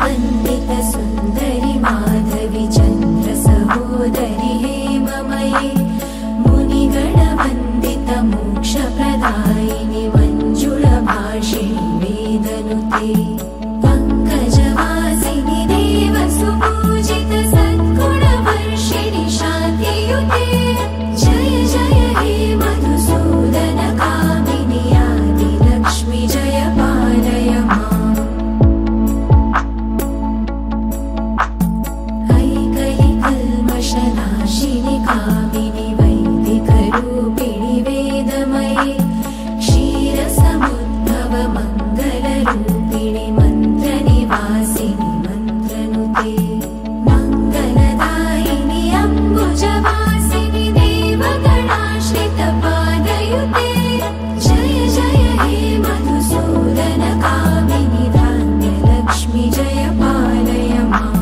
वन्दित सुन्दरि माधवि चन्द्र सहोदरि हेममयि मुनिगणवन्दित मोक्षप्रदायिनि मञ्जुळभाषिणि वेदनुते पङ्कजवासिनि देवसुपूजित सद्गुणवर्षिणि शान्तियुते जय जय हे मधुसूदन कामिनि आदिलक्ष्मि जय पालय माम् ऐकहि कल्मषनाशिनि कामिनि वैदिकरूपिणि वेदमयि क्षीरसमुद्भव मङ्गलरूपिणि मन्त्रनिवासिनि मन्त्रनुते मङ्गलदायिनि अम्बुजवासिनि देवगणाश्रितपादयुते जय जय हे मधुसूदन कामिनि धान्यलक्ष्मि जय पालय माम्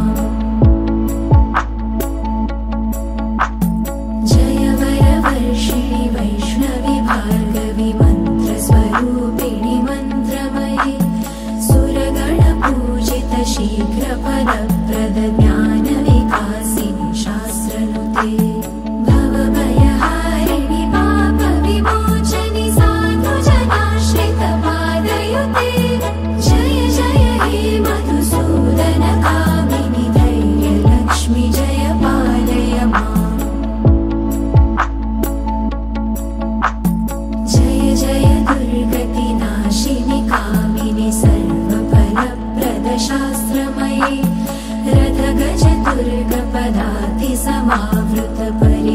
जय वरवर्षिणि वैष्णवि भार्गवि मन्त्रस्वरूपिणि मन्त्रमयि सुरगणपूजित शीघ्रफलप्रद ज्ञानविकासिनि शास्त्रनुते भवभयहारिणि पापविमोचनि साधुजनाश्रितपादयुते जय जय हे मधुसूदन कामिनि धैर्यलक्ष्मि जय पालय माम् जय जय दुर्गतिनाशिनि कामिनि सर्वफलप्रद शास्त्रमयि रथगजदुर्गपदाति समावृत परि